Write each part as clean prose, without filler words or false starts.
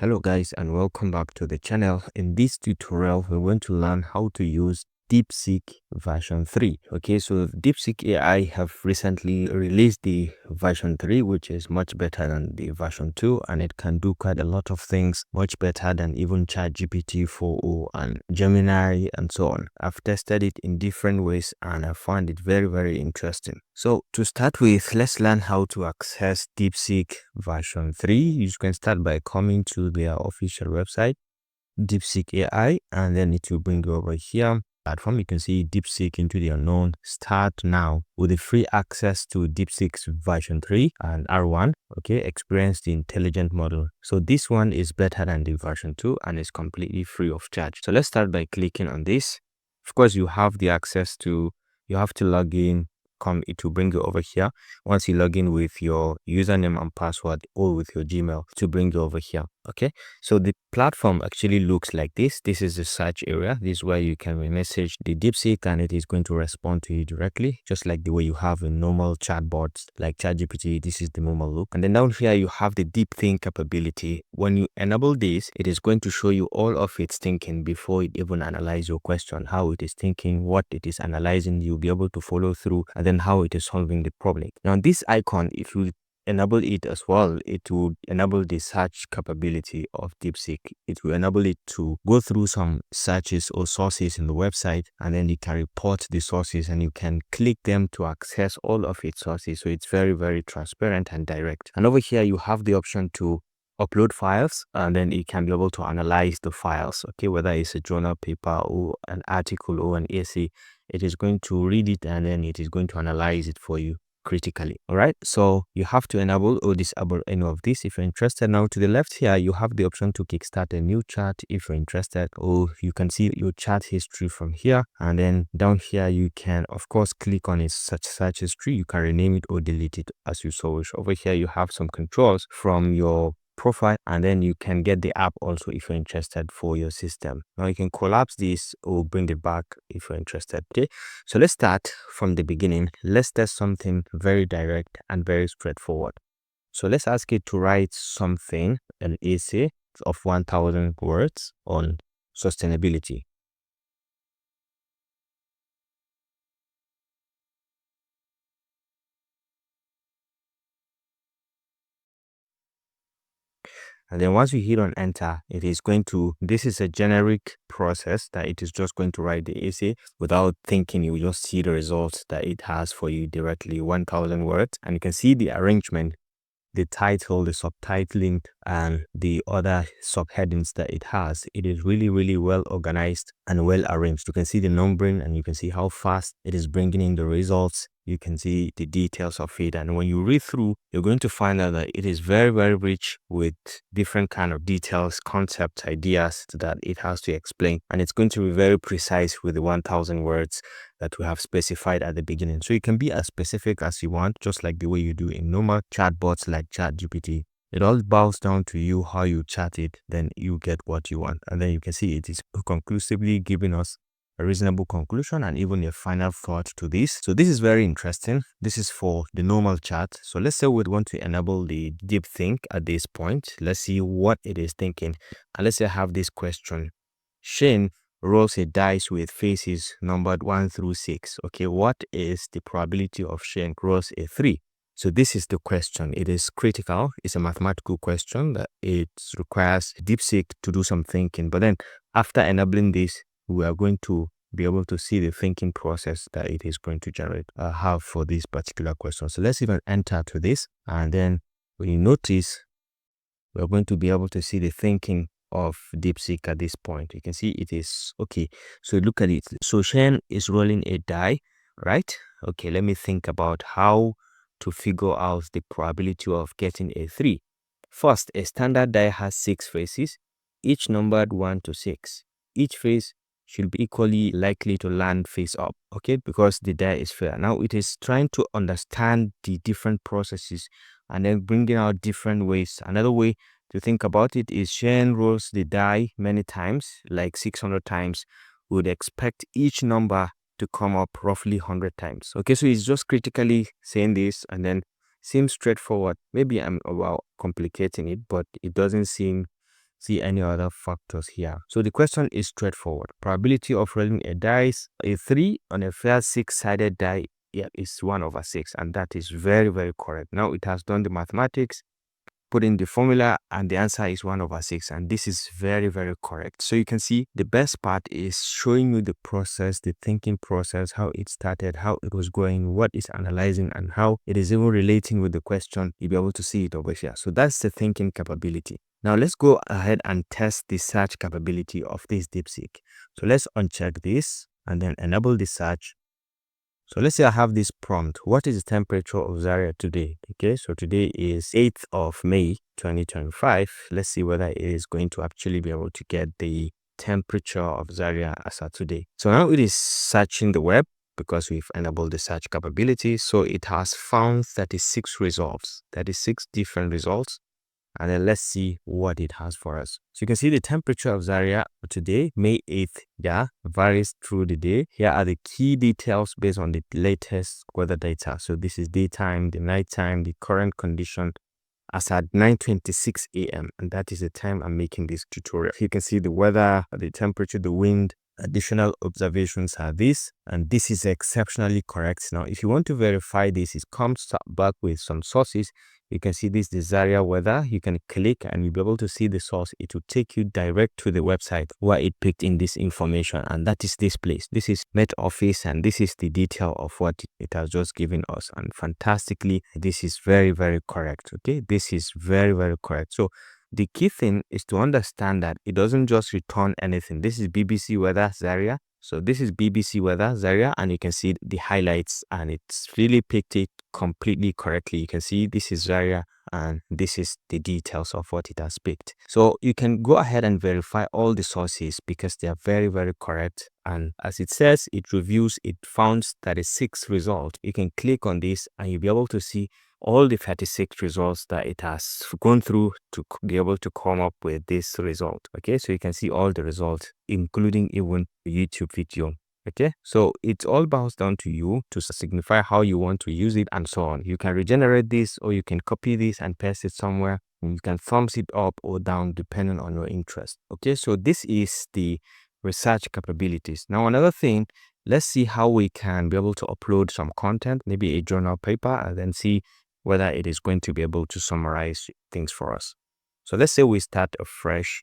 Hello guys and welcome back to the channel. In this tutorial we're going to learn how to use DeepSeek version 3. Okay, so DeepSeek AI have recently released the version 3, which is much better than the version 2, and it can do quite a lot of things much better than even ChatGPT 4o and Gemini and so on. I've tested it in different ways and I found it very interesting. So to start with, let's learn how to access DeepSeek version 3. You can start by coming to their official website, DeepSeek AI, and then it will bring you over here platform. You can see DeepSeek into the unknown. Start now with the free access to DeepSeek's version 3 and R1. Okay, experience the intelligent model. So this one is better than the version 2 and is completely free of charge. So let's start by clicking on this. Of course, you have the access to, you have to log in. It will bring you over here. Once you log in with your username and password or with your Gmail, to bring you over here. Okay, so the platform actually looks like this. This is the search area. This is where you can message the DeepSeek and it is going to respond to you directly, just like the way you have a normal chatbot like ChatGPT. This is the normal look. And then down here you have the deep think capability. When you enable this, it is going to show you all of its thinking before it even analyze your question, how it is thinking, what it is analyzing. You'll be able to follow through, and then how it is solving the problem. Now this icon, if you enable it as well, it will enable the search capability of DeepSeek. It will enable it to go through some searches or sources in the website, and then you can report the sources and you can click them to access all of its sources. So it's very transparent and direct. And over here you have the option to upload files, and then it can be able to analyze the files. Okay, whether it's a journal paper or an article or an essay, it is going to read it and then it is going to analyze it for you critically. All right, so you have to enable or disable any of this if you're interested. Now to the left here you have the option to kickstart a new chat if you're interested, or you can see your chat history from here. And then down here you can of course click on its search history. You can rename it or delete it as you so wish. Over here you have some controls from your profile, and then you can get the app also if you're interested for your system. Now you can collapse this or bring it back if you're interested. Okay, so let's start from the beginning. Let's test something very direct and very straightforward. So let's ask it to write something, an essay of 1000 words on sustainability. And then once you hit on enter, it is going to, this is a generic process that it is just going to write the essay without thinking. You will just see the results that it has for you directly, 1000 words. And you can see the arrangement, the title, the subtitling, and the other subheadings that it has. It is really well organized and well arranged. You can see the numbering and you can see how fast it is bringing in the results. You can see the details of it, and when you read through, you're going to find out that it is very rich with different kind of details, concepts, ideas that it has to explain, and it's going to be very precise with the 1000 words that we have specified at the beginning. So you can be as specific as you want, just like the way you do in normal chatbots like ChatGPT. It all boils down to you, how you chat it, then you get what you want. And then you can see it is conclusively giving us a reasonable conclusion and even a final thought to this. So this is very interesting. This is for the normal chat. So let's say we want to enable the deep think at this point. Let's see what it is thinking. And let's say I have this question. Shane rolls a dice with faces numbered 1 through 6. Okay, what is the probability of Shane rolls a 3? So this is the question. It is critical. It's a mathematical question that it requires DeepSeek to do some thinking. But then after enabling this, we are going to be able to see the thinking process that it is going to generate have for this particular question. So let's even enter to this, and then when you notice, we're going to be able to see the thinking of DeepSeek at this point. You can see it is okay. So look at it. So Shane is rolling a die, right? Okay, let me think about how to figure out the probability of getting a 3. First, a standard die has 6 faces, each numbered 1 to 6. Each face should be equally likely to land face up, okay, because the die is fair. Now it is trying to understand the different processes and then bringing out different ways. Another way to think about it is Shane rolls the die many times, like 600 times. We would expect each number to come up roughly 100 times. Okay, so it's just critically saying this, and then seems straightforward. Maybe I'm about complicating it, but it doesn't seem see any other factors here. So the question is straightforward. Probability of rolling a dice, a 3 on a fair 6-sided die, yeah, is 1/6, and that is very, very correct. Now it has done the mathematics, put in the formula, and the answer is 1/6, and this is very, very correct. So you can see the best part is showing you the process, the thinking process, how it started, how it was going, what it's analyzing, and how it is even relating with the question. You'll be able to see it over here. So that's the thinking capability. Now let's go ahead and test the search capability of this DeepSeek. So let's uncheck this and then enable the search. So let's say I have this prompt. What is the temperature of Zaria today? Okay, so today is 8th of May 2025. Let's see whether it is going to actually be able to get the temperature of Zaria as of today. So now it is searching the web because we've enabled the search capability. So it has found 36 results, 36 different results. And then let's see what it has for us. So you can see the temperature of Zaria today, May 8th, yeah, varies through the day. Here are the key details based on the latest weather data. So this is daytime, the nighttime, the current condition as at 9:26 a.m. And that is the time I'm making this tutorial. You can see the weather, the temperature, the wind. Additional observations are this, and this is exceptionally correct. Now, if you want to verify this, it comes back with some sources. You can see this, the Zaria weather. You can click and you'll be able to see the source. It will take you direct to the website where it picked in this information, and that is this place. This is Met Office, and this is the detail of what it has just given us. And fantastically, this is very, very correct. Okay, this is very, very correct. So the key thing is to understand that it doesn't just return anything. This is BBC weather Zaria. So this is BBC weather Zaria, and you can see the highlights, and it's really picked it completely correctly. You can see this is Zaria, and this is the details of what it has picked. So you can go ahead and verify all the sources because they are very, very correct. And as it says, it reviews, it found 36 results. You can click on this and you'll be able to see all the 36 results that it has gone through to be able to come up with this result. Okay, so you can see all the results, including even the YouTube video. Okay, so it all boils down to you to signify how you want to use it and so on. You can regenerate this, or you can copy this and paste it somewhere. And you can thumbs it up or down depending on your interest. Okay, so this is the research capabilities. Now another thing, let's see how we can be able to upload some content, maybe a journal paper, and then see whether it is going to be able to summarize things for us. So let's say we start a fresh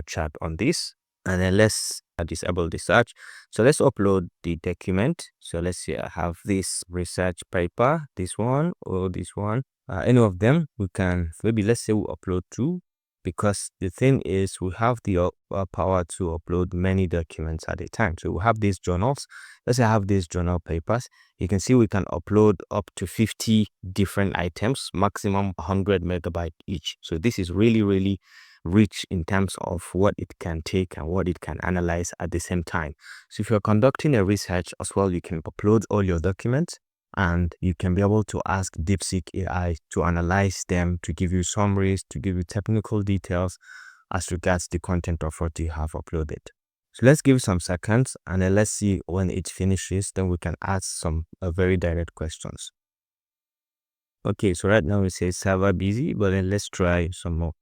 chat on this, and then let's disable the search. So let's upload the document. So let's say I have this research paper, this one or this one, any of them. We can, maybe let's say we upload 2, because the thing is we have the power to upload many documents at a time. So we have these journals. Let's say I have these journal papers. You can see we can upload up to 50 different items, maximum 100 megabytes each. So this is really, really rich in terms of what it can take and what it can analyze at the same time. So if you're conducting a research as well, you can upload all your documents, and you can be able to ask DeepSeek AI to analyze them, to give you summaries, to give you technical details as regards the content of what you have uploaded. So let's give some seconds, and then let's see when it finishes. Then we can ask some very direct questions. Okay, so right now it says server busy, but then let's try some more.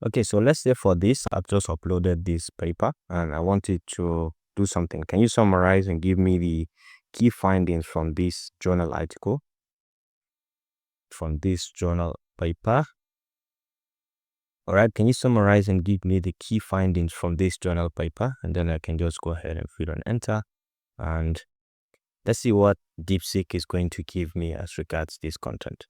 Okay, so let's say for this, I've just uploaded this paper and I wanted to do something. Can you summarize and give me the key findings from this journal article, from this journal paper? All right, can you summarize and give me the key findings from this journal paper? And then I can just go ahead and fill and enter. And let's see what DeepSeek is going to give me as regards this content.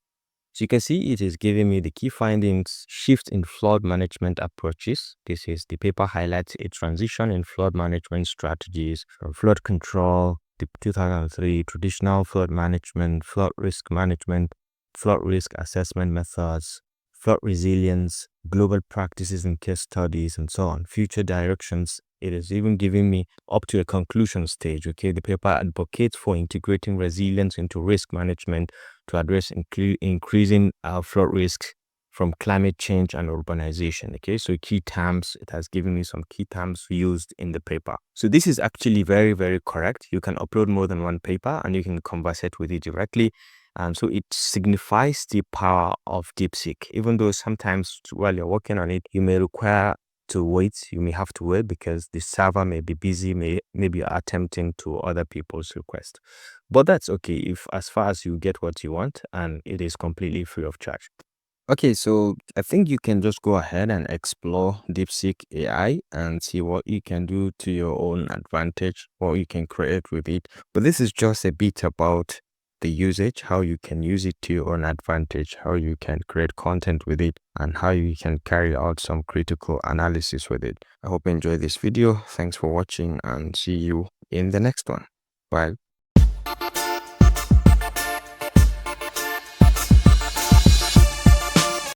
So you can see it is giving me the key findings: shift in flood management approaches. This is the paper highlights a transition in flood management strategies from flood control, the 2003 traditional flood management, flood risk management, flood risk assessment methods, flood resilience, global practices and case studies, and so on. Future directions. It is even giving me up to a conclusion stage. Okay, the paper advocates for integrating resilience into risk management to address increasing flood risks from climate change and urbanization. Okay, so key terms, it has given me some key terms used in the paper. So this is actually very, very correct. You can upload more than one paper and you can converse it with it directly. And so it signifies the power of DeepSeek. Even though sometimes while you're working on it, you may require to wait. You may have to wait because the server may be busy, maybe attempting to other people's requests. But that's okay if as far as you get what you want and it is completely free of charge. Okay, so I think you can just go ahead and explore DeepSeek AI and see what you can do to your own advantage, what you can create with it. But this is just a bit about the usage, how you can use it to your own advantage, how you can create content with it, and how you can carry out some critical analysis with it. I hope you enjoyed this video. Thanks for watching and see you in the next one. Bye.